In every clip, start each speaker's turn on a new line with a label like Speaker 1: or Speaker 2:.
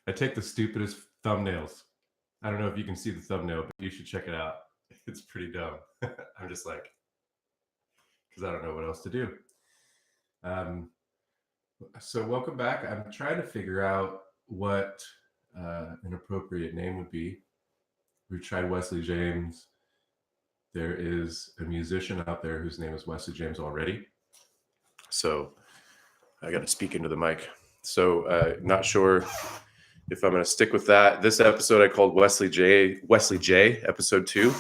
Speaker 1: I take the stupidest thumbnails. I don't know if you can see the thumbnail, but you should check it out. It's pretty dumb. I'm just like, because I don't know what else to do. So welcome back. I'm trying to figure out what an appropriate name would be. We've tried Wesley James. There is a musician out there whose name is Wesley James already. So I got to speak into the mic. So not sure if I'm going to stick with that. This episode I called Wesley J, episode 2.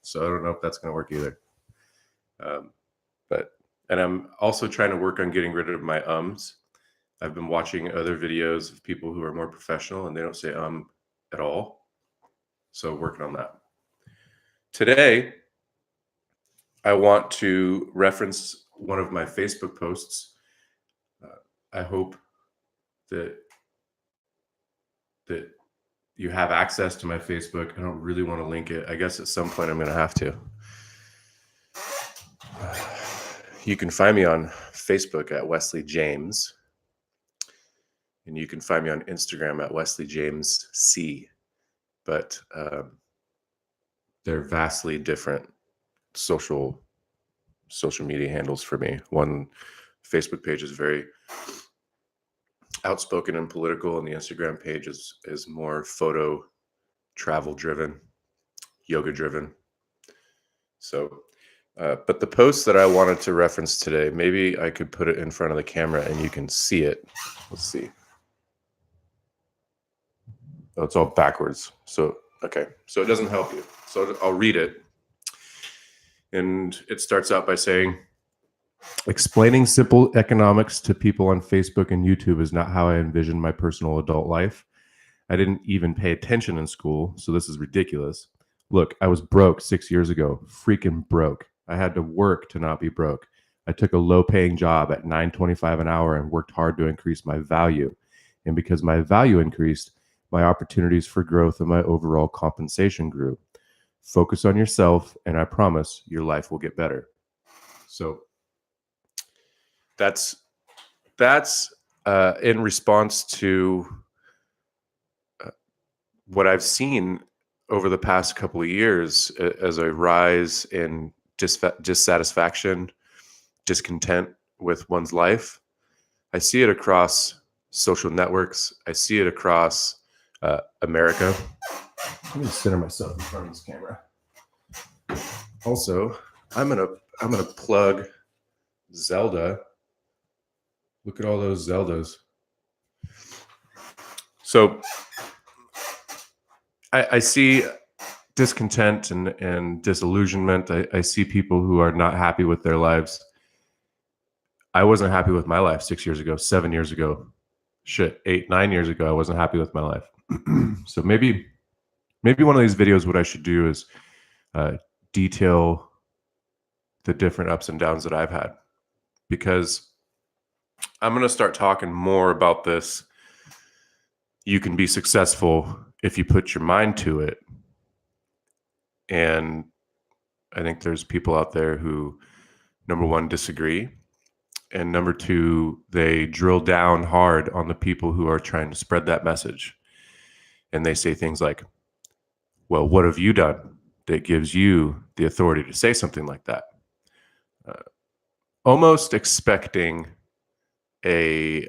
Speaker 1: So I don't know if that's going to work either. And I'm also trying to work on getting rid of my ums. I've been watching other videos of people who are more professional and they don't say at all. So working on that. Today, I want to reference one of my Facebook posts. I hope that you have access to my Facebook. I don't really want to link it. I guess at some point I'm going to have to. You can find me on Facebook at Wesley James. And you can find me on Instagram at Wesley James C. But they're vastly different social media handles for me. One Facebook page is very outspoken and political, and the Instagram page is more photo, travel driven, yoga driven. So, but the post that I wanted to reference today, maybe I could put it in front of the camera and you can see it. Let's see. Oh, it's all backwards. So, okay. So it doesn't help you. So I'll read it. And it starts out by saying, explaining simple economics to people on Facebook and YouTube is not how I envisioned my personal adult life. I didn't even pay attention in school, so this is ridiculous. Look, I was broke 6 years ago, freaking broke. I had to work to not be broke. I took a low-paying job at $9.25 an hour and worked hard to increase my value. And because my value increased, my opportunities for growth and my overall compensation grew. Focus on yourself, and I promise your life will get better. So that's in response to what I've seen over the past couple of years as a rise in dissatisfaction, discontent with one's life. I see it across social networks. I see it across America. Let me center myself in front of this camera. Also, I'm gonna plug Zelda. Look at all those Zeldas. So I see discontent and disillusionment. I see people who are not happy with their lives. I wasn't happy with my life 6 years ago, 7 years ago, 8, 9 years ago. I wasn't happy with my life. So maybe one of these videos, what I should do is detail the different ups and downs that I've had, because I'm going to start talking more about this. You can be successful if you put your mind to it. And I think there's people out there who, number one, disagree. And number two, they drill down hard on the people who are trying to spread that message. And they say things like, well, what have you done that gives you the authority to say something like that? Almost expecting a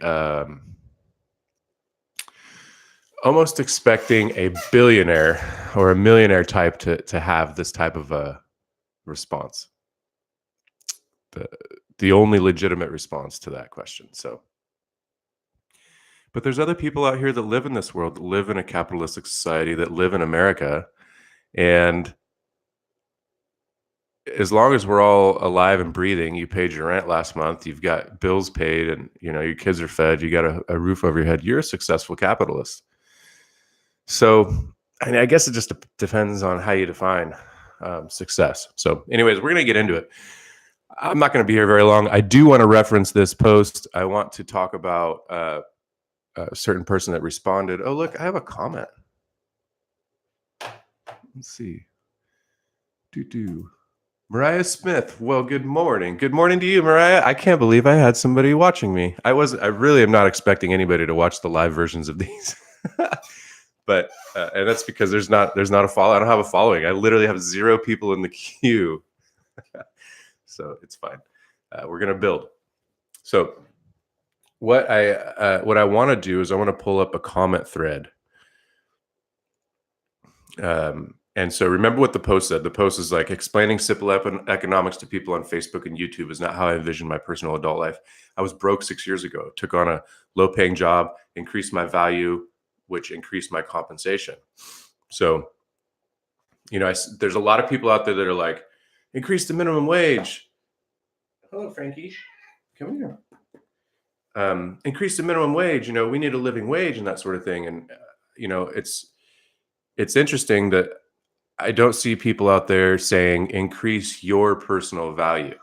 Speaker 1: billionaire or a millionaire type to have this type of a response. The only legitimate response to that question. So, but there's other people out here that live in this world, that live in a capitalistic society, that live in America, and as long as we're all alive and breathing, you paid your rent last month, you've got bills paid, and your kids are fed, you got a roof over your head, you're a successful capitalist. So I guess it just depends on how you define success. So anyways, we're going to get into it. I'm not going to be here very long. I do want to reference this post. I want to talk about a certain person that responded. Oh, look, I have a comment. Let's see. Mariah Smith. Well, good morning. Good morning to you, Mariah. I can't believe I had somebody watching me. I really am not expecting anybody to watch the live versions of these. But and that's because there's not a follow. I don't have a following. I literally have 0 people in the queue. So it's fine. We're gonna build. So what I want to do is I want to pull up a comment thread. And so remember what the post said. The post is like, explaining simple economics to people on Facebook and YouTube is not how I envision my personal adult life. I was broke 6 years ago, took on a low-paying job, increased my value, which increased my compensation. So, there's a lot of people out there that are like, increase the minimum wage. Hello, Frankie. Come here. Increase the minimum wage. We need a living wage and that sort of thing. And, it's interesting that I don't see people out there saying increase your personal value.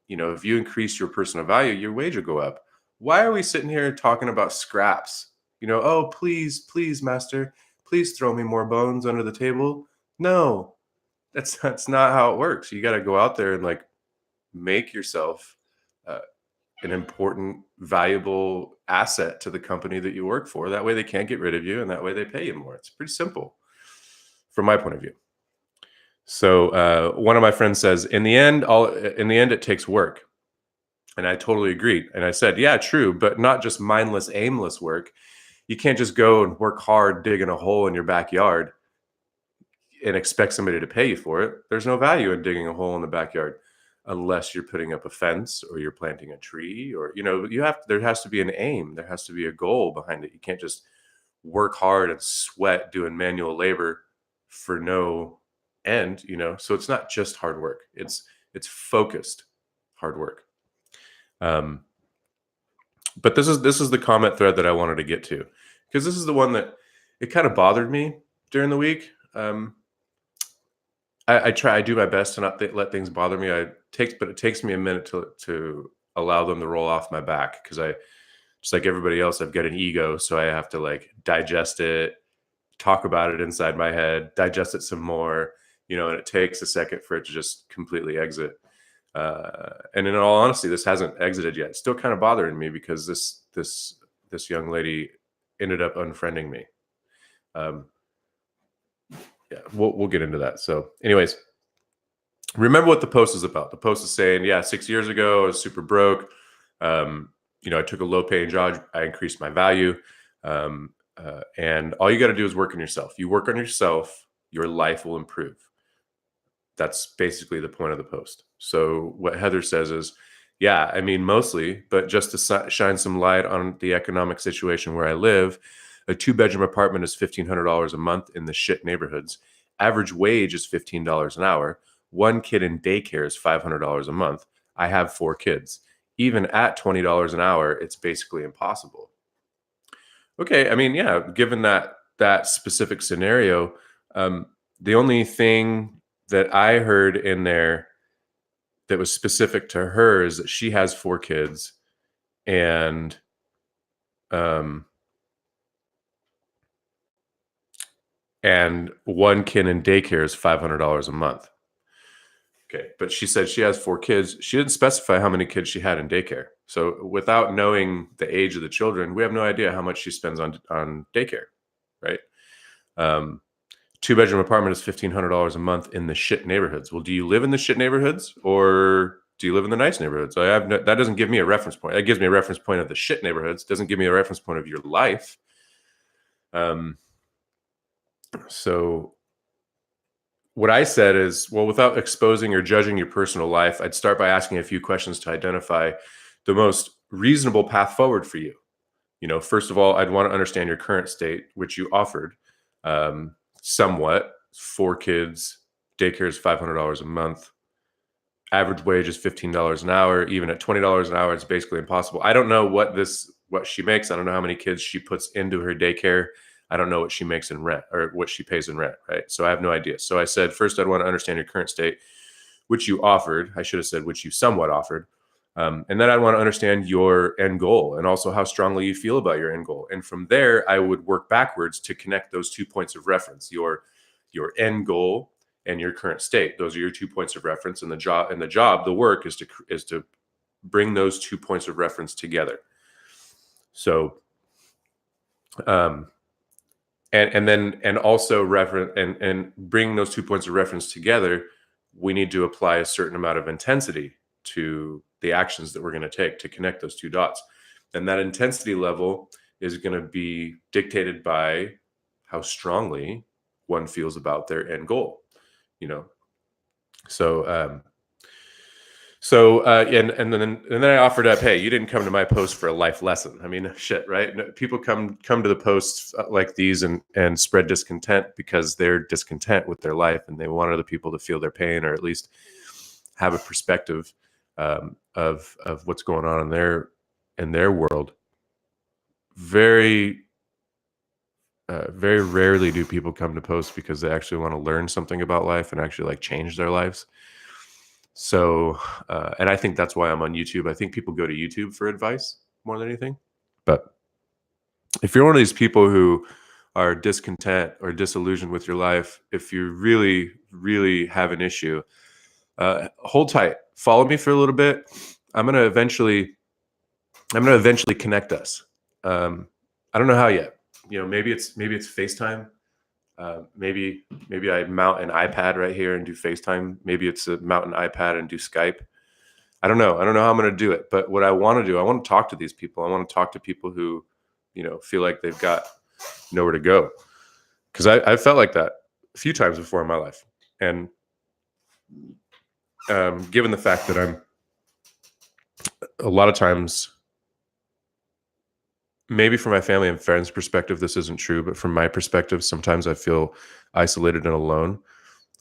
Speaker 1: If you increase your personal value, your wage will go up. Why are we sitting here talking about scraps? Oh, please, master, please throw me more bones under the table. No, that's not how it works. You got to go out there and like make yourself an important, valuable asset to the company that you work for. That way they can't get rid of you, and that way they pay you more. It's pretty simple from my point of view. So one of my friends says, in the end, it takes work. And I totally agree. And I said, yeah, true, but not just mindless, aimless work. You can't just go and work hard digging a hole in your backyard and expect somebody to pay you for it. There's no value in digging a hole in the backyard unless you're putting up a fence or you're planting a tree, or there has to be an aim. There has to be a goal behind it. You can't just work hard and sweat doing manual labor for no end. So it's not just hard work. It's focused hard work. But this is the comment thread that I wanted to get to, because this is the one that it kind of bothered me during the week. I do my best to not let things bother me. But it takes me a minute to allow them to roll off my back, because just like everybody else, I've got an ego, so I have to like digest it, talk about it inside my head, digest it some more, and it takes a second for it to just completely exit. And in all honesty, this hasn't exited yet. It's still kind of bothering me because this young lady ended up unfriending me. Yeah, we'll get into that. So anyways, remember what the post is about. The post is saying, yeah, 6 years ago, I was super broke. I took a low paying job. I increased my value. And all you got to do is work on yourself. You work on yourself, your life will improve. That's basically the point of the post. So what Heather says is, yeah, I mean, mostly, but just to shine some light on the economic situation where I live, a 2-bedroom apartment is $1,500 a month in the shit neighborhoods. Average wage is $15 an hour. One kid in daycare is $500 a month. I have 4 kids. Even at $20 an hour, it's basically impossible. Okay, I mean, yeah, given that specific scenario, the only thing that I heard in there that was specific to her is that she has 4 kids, and one kid in daycare is $500 a month. Okay, but she said she has 4 kids. She didn't specify how many kids she had in daycare. So without knowing the age of the children, we have no idea how much she spends on daycare, right? 2-bedroom apartment is $1,500 a month in the shit neighborhoods. Well, do you live in the shit neighborhoods, or do you live in the nice neighborhoods? That doesn't give me a reference point. That gives me a reference point of the shit neighborhoods. Doesn't give me a reference point of your life. So what I said is, well, without exposing or judging your personal life, I'd start by asking a few questions to identify the most reasonable path forward for you. First of all, I'd want to understand your current state, which you offered somewhat. 4 kids, daycare is $500 a month. Average wage is $15 an hour. Even at $20 an hour, it's basically impossible. I don't know what she makes. I don't know how many kids she puts into her daycare. I don't know what she makes in rent, or what she pays in rent, right? So I have no idea. So I said, first, I'd want to understand your current state, which you offered. I should have said, which you somewhat offered. And then I'd want to understand your end goal, and also how strongly you feel about your end goal. And from there, I would work backwards to connect those 2 points of reference, your end goal and your current state. Those are your 2 points of reference. And the work is to bring those 2 points of reference together. So Um, and also reference and bring those 2 points of reference together. We need to apply a certain amount of intensity to the actions that we're going to take to connect those two dots. And that intensity level is going to be dictated by how strongly one feels about their end goal, you know. So and then I offered up, hey, you didn't come to my post for a life lesson. I mean, shit, right? People come to the posts like these and spread discontent because they're discontent with their life and they want other people to feel their pain, or at least have a perspective of what's going on in their world. Very very rarely do people come to posts because they actually want to learn something about life and actually like change their lives. So, and I think that's why I'm on YouTube. I think people go to YouTube for advice more than anything. But if you're one of these people who are discontent or disillusioned with your life, if you really, really have an issue, hold tight. Follow me for a little bit. I'm gonna eventually connect us. I don't know how yet. You know, maybe it's FaceTime. Maybe I mount an iPad right here and do FaceTime. Maybe it's a mount an iPad and do Skype. I don't know. I don't know how I'm going to do it. But what I want to do, I want to talk to these people. I want to talk to people who, you know, feel like they've got nowhere to go. Because I felt like that a few times before in my life. And given the fact that I'm a lot of times, maybe from my family and friends' perspective, this isn't true, but from my perspective, sometimes I feel isolated and alone,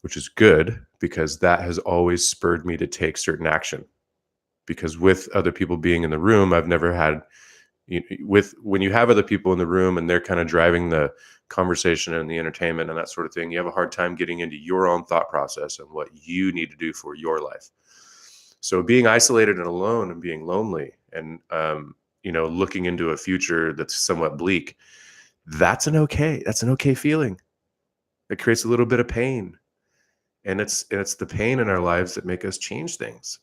Speaker 1: which is good because that has always spurred me to take certain action. Because with other people being in the room, I've never had, when you have other people in the room and they're kind of driving the conversation and the entertainment and that sort of thing, you have a hard time getting into your own thought process and what you need to do for your life. So being isolated and alone and being lonely and, looking into a future that's somewhat bleak, that's an okay feeling. It creates a little bit of pain. And it's the pain in our lives that make us change things.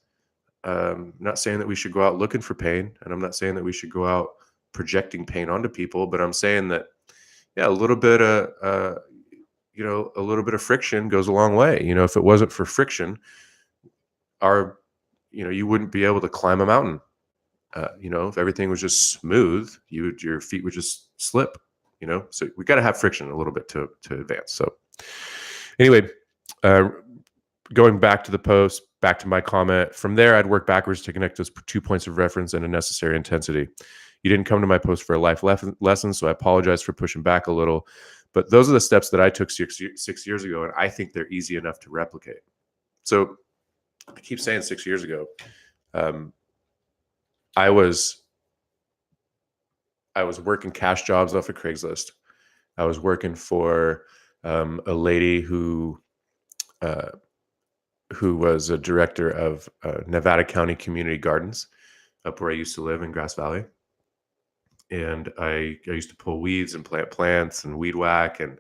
Speaker 1: I'm not saying that we should go out looking for pain, and I'm not saying that we should go out projecting pain onto people, but I'm saying that, yeah, a little bit of friction goes a long way. You know, if it wasn't for friction, you wouldn't be able to climb a mountain. If everything was just smooth, your feet would just slip. So we got to have friction a little bit to advance. So anyway, going back to the post, back to my comment. From there, I'd work backwards to connect those 2 points of reference and a necessary intensity. You didn't come to my post for a life lesson, so I apologize for pushing back a little. But those are the steps that I took 6 years ago, and I think they're easy enough to replicate. So I keep saying 6 years ago. I was working cash jobs off of Craigslist. I was working for a lady who was a director of Nevada County Community Gardens up where I used to live in Grass Valley. And I used to pull weeds and plant plants and weed whack and,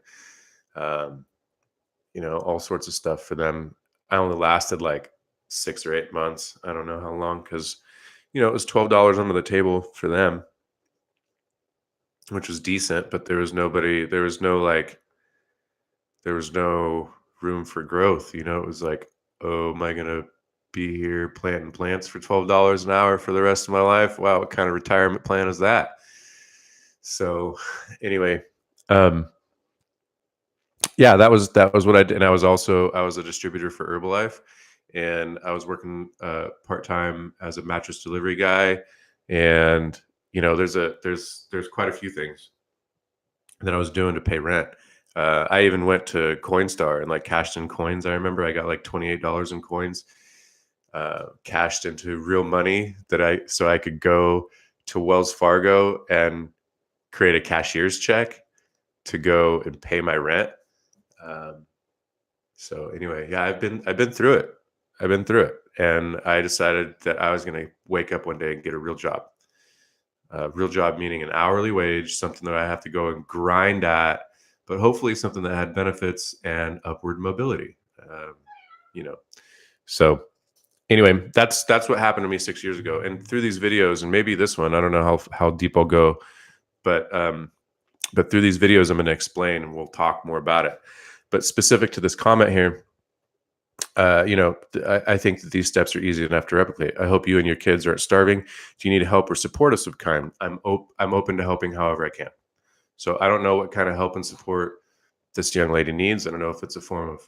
Speaker 1: all sorts of stuff for them. I only lasted like 6 or 8 months. I don't know how long, because, it was $12 under the table for them, which was decent, but there was no room for growth. It was like, oh, am I going to be here planting plants for $12 an hour for the rest of my life? Wow, what kind of retirement plan is that? So anyway, yeah, that was what I did. And I was a distributor for Herbalife, and I was working part-time as a mattress delivery guy. And, there's quite a few things that I was doing to pay rent. I even went to Coinstar and like cashed in coins. I remember I got like $28 in coins, cashed into real money so I could go to Wells Fargo and create a cashier's check to go and pay my rent. So anyway, yeah, I've been through it. And I decided that I was going to wake up one day and get a real job. Real job meaning an hourly wage, something that I have to go and grind at, but hopefully something that had benefits and upward mobility. So anyway, that's what happened to me 6 years ago. And through these videos, and maybe this one, I don't know how deep I'll go, but But through these videos, I'm going to explain and we'll talk more about it. But specific to this comment here, I think that these steps are easy enough to replicate. I hope you and your kids aren't starving. Do you need help or support of some kind? I'm open to helping however I can. So I don't know what kind of help and support this young lady needs. I don't know if it's a form of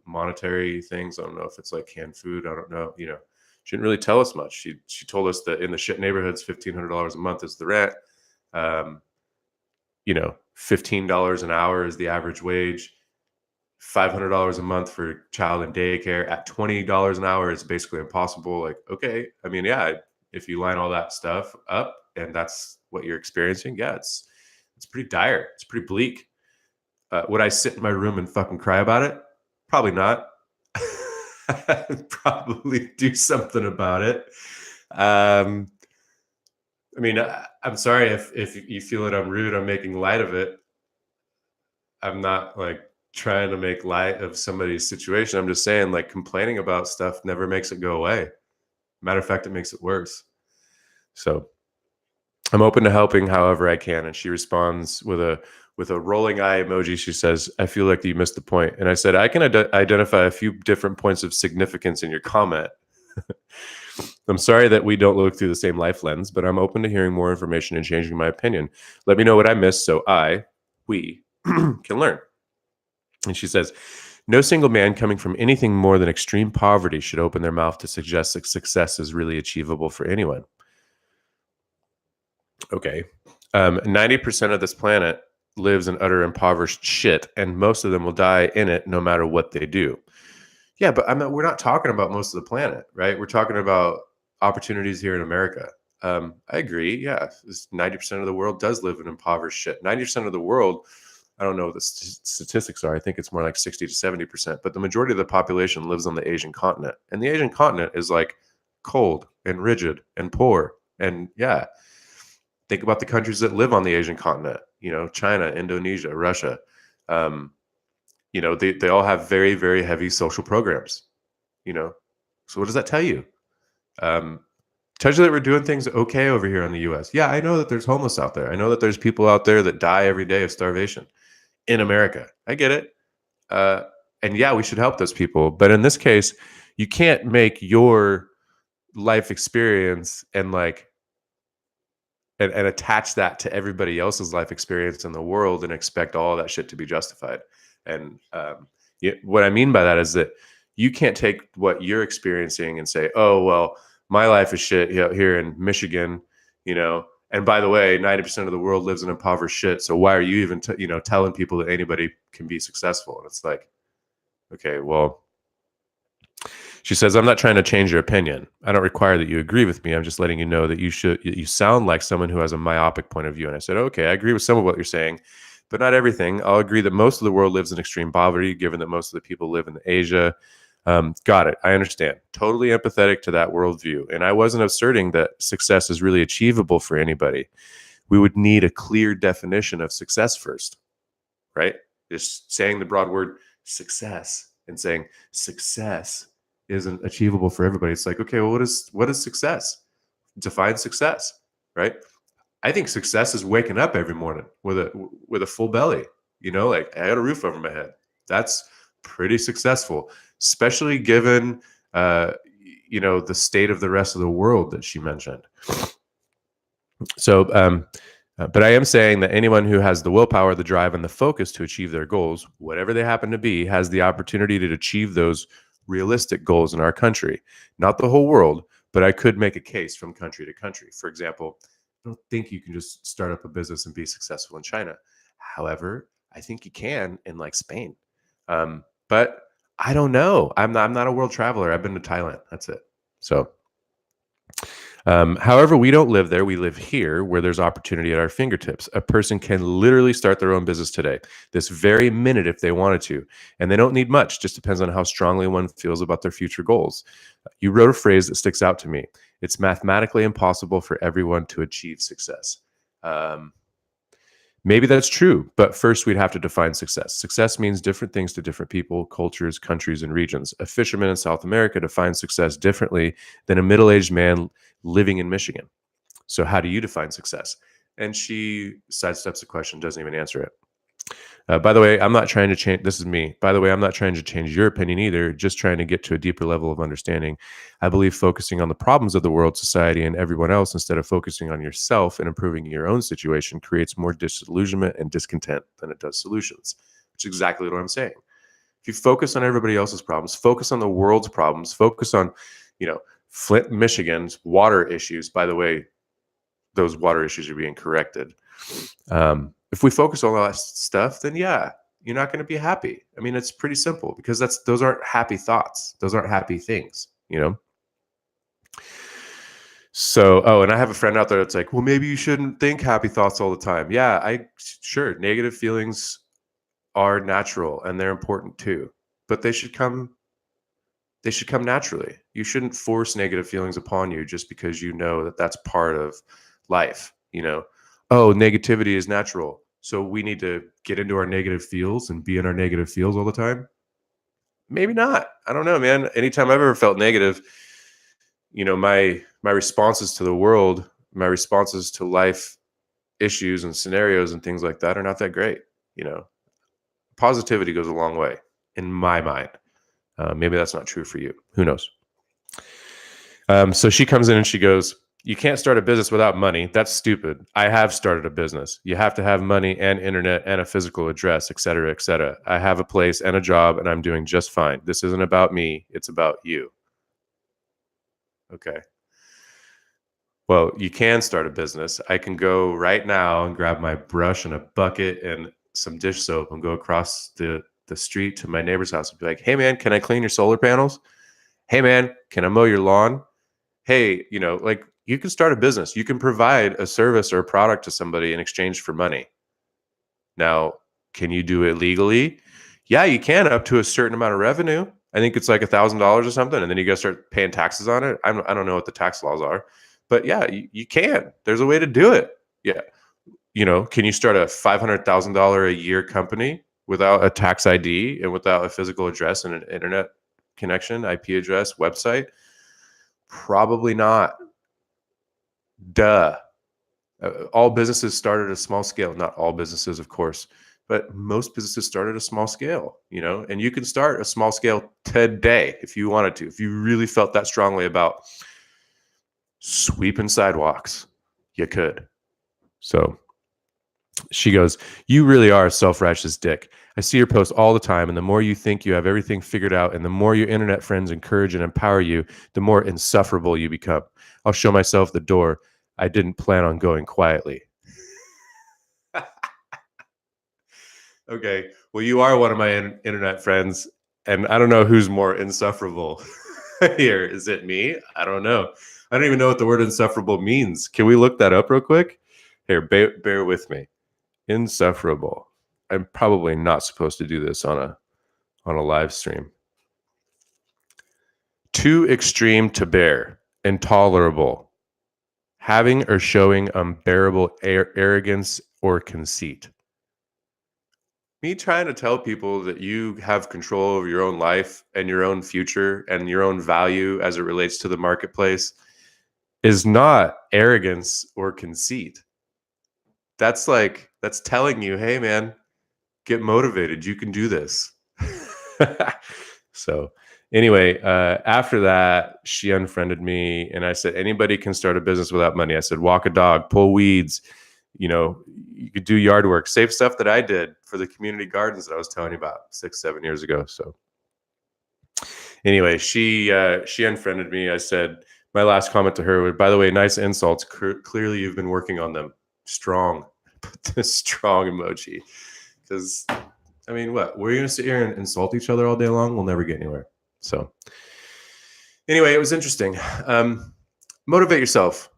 Speaker 1: monetary things. I don't know if it's like canned food. I don't know. She didn't really tell us much. She told us that in the shit neighborhoods, $1,500 a month is the rent. $15 an hour is the average wage. $500 a month for child and daycare at $20 an hour is basically impossible. Like, okay, I mean, yeah, if you line all that stuff up and that's what you're experiencing, yeah, it's pretty dire. It's pretty bleak. Would I sit in my room and fucking cry about it? Probably not. I'd probably do something about it. I mean, I'm sorry if you feel that I'm rude. I'm making light of it. I'm not like trying to make light of somebody's situation. I'm just saying, like, complaining about stuff never makes it go away. Matter of fact, it makes it worse. So I'm open to helping however I can. And she responds with a rolling eye emoji. She says, I feel like you missed the point. And I said, I can identify a few different points of significance in your comment. I'm sorry that we don't look through the same life lens, but I'm open to hearing more information and changing my opinion. Let me know what I missed so we can learn. And she says, no single man coming from anything more than extreme poverty should open their mouth to suggest that success is really achievable for anyone. Okay. 90% of this planet lives in utter impoverished shit, and most of them will die in it no matter what they do. Yeah, but we're not talking about most of the planet, right? We're talking about opportunities here in America. I agree. Yeah, 90% of the world does live in impoverished shit. 90% of the world, I don't know what the statistics are. I think it's more like 60 to 70%. But the majority of the population lives on the Asian continent. And the Asian continent is like cold and rigid and poor. And yeah, think about the countries that live on the Asian continent, China, Indonesia, Russia. They all have very, very heavy social programs, So what does that tell you? Tells you that we're doing things okay over here in the US. Yeah, I know that there's homeless out there. I know that there's people out there that die every day of starvation in America. I get it. And yeah, we should help those people. But in this case, you can't make your life experience and attach that to everybody else's life experience in the world and expect all that shit to be justified. And what I mean by that is that you can't take what you're experiencing and say, oh, well, my life is shit here in Michigan, and by the way, 90% of the world lives in impoverished shit. So why are you even, telling people that anybody can be successful? And it's like, okay, well, she says, I'm not trying to change your opinion. I don't require that you agree with me. I'm just letting you know that you sound like someone who has a myopic point of view. And I said, okay, I agree with some of what you're saying, but not everything. I'll agree that most of the world lives in extreme poverty, given that most of the people live in Asia. Got it. I understand. Totally empathetic to that worldview. And I wasn't asserting that success is really achievable for anybody. We would need a clear definition of success first, right? Just saying the broad word success and saying success isn't achievable for everybody. It's like, okay, well, what is success? Define success, right? I think success is waking up every morning with a full belly, like I got a roof over my head. That's pretty successful, especially given, the state of the rest of the world that she mentioned. So, but I am saying that anyone who has the willpower, the drive, and the focus to achieve their goals, whatever they happen to be, has the opportunity to achieve those realistic goals in our country. Not the whole world, but I could make a case from country to country. For example, I don't think you can just start up a business and be successful in China. However, I think you can in Spain. But I don't know. I'm not a world traveler. I've been to Thailand. That's it. So, however, we don't live there. We live here where there's opportunity at our fingertips. A person can literally start their own business today, this very minute if they wanted to. And they don't need much. Just depends on how strongly one feels about their future goals. You wrote a phrase that sticks out to me. It's mathematically impossible for everyone to achieve success. Maybe that's true, but first we'd have to define success. Success means different things to different people, cultures, countries, and regions. A fisherman in South America defines success differently than a middle-aged man living in Michigan. So how do you define success? And she sidesteps the question, doesn't even answer it. By the way, I'm not trying to change. This is me. By the way, I'm not trying to change your opinion either, just trying to get to a deeper level of understanding. I believe focusing on the problems of the world, society, and everyone else instead of focusing on yourself and improving your own situation creates more disillusionment and discontent than it does solutions, which is exactly what I'm saying. If you focus on everybody else's problems, focus on the world's problems, focus on, Flint, Michigan's water issues. By the way, those water issues are being corrected. If we focus on all that stuff, then yeah, you're not going to be happy. I mean, it's pretty simple because those aren't happy thoughts. Those aren't happy things, So, and I have a friend out there that's like, well, maybe you shouldn't think happy thoughts all the time. Yeah, sure. Negative feelings are natural and they're important too, but they should come naturally. You shouldn't force negative feelings upon you just because you know that that's part of life, Oh, negativity is natural, so we need to get into our negative feels and be in our negative feels all the time. Maybe not. I don't know, man. Anytime I've ever felt negative, my responses to the world, my responses to life issues and scenarios and things like that are not that great. Positivity goes a long way in my mind. Maybe that's not true for you. Who knows? So she comes in and she goes, you can't start a business without money. That's stupid. I have started a business. You have to have money and internet and a physical address, et cetera, et cetera. I have a place and a job and I'm doing just fine. This isn't about me. It's about you. Okay. Well, you can start a business. I can go right now and grab my brush and a bucket and some dish soap and go across the street to my neighbor's house and be like, hey, man, can I clean your solar panels? Hey, man, can I mow your lawn? Hey, you can start a business. You can provide a service or a product to somebody in exchange for money. Now, can you do it legally? Yeah, you can up to a certain amount of revenue. I think it's like $1,000 or something. And then you got to start paying taxes on it. I don't know what the tax laws are, but yeah, you can. There's a way to do it. Yeah. Can you start a $500,000 a year company without a tax ID and without a physical address and an internet connection, IP address, website? Probably not. Duh. All businesses start at a small scale. Not all businesses, of course, but most businesses start at a small scale, and you can start a small scale today if you wanted to, if you really felt that strongly about sweeping sidewalks, you could. So she goes, you really are a self-righteous dick. I see your posts all the time, and the more you think you have everything figured out and the more your internet friends encourage and empower you, the more insufferable you become. I'll show myself the door. I didn't plan on going quietly. Okay, well, you are one of my internet friends, and I don't know who's more insufferable here. Is it me? I don't know. I don't even know what the word insufferable means. Can we look that up real quick? Here, bear with me. Insufferable. I'm probably not supposed to do this on a live stream. Too extreme to bear. Intolerable. Having or showing unbearable arrogance or conceit. Me trying to tell people that you have control over your own life and your own future and your own value as it relates to the marketplace is not arrogance or conceit. That's telling you, hey, man, get motivated. You can do this. So anyway, after that, she unfriended me and I said, anybody can start a business without money. I said, walk a dog, pull weeds, you could do yard work, save stuff that I did for the community gardens that I was telling you about 6-7 years ago. So anyway, she unfriended me. I said, my last comment to her was, by the way, nice insults. Clearly you've been working on them. Strong. Put this strong emoji. Because, I mean, what? We're going to sit here and insult each other all day long? We'll never get anywhere. So anyway, it was interesting. Motivate yourself.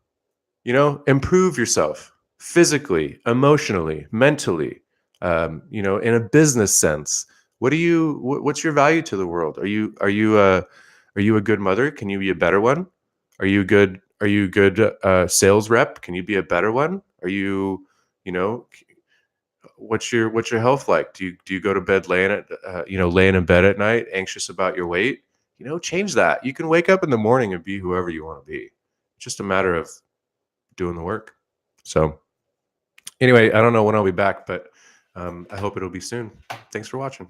Speaker 1: Improve yourself. Physically, emotionally, mentally, in a business sense. What's your value to the world? Are you a good mother? Can you be a better one? Are you a good sales rep? Can you be a better one? Are you, what's your health like? Do you go to bed laying in bed at night, anxious about your weight? Change that. You can wake up in the morning and be whoever you want to be. It's just a matter of doing the work. So Anyway, I don't know when I'll be back, but I hope it'll be soon. Thanks for watching.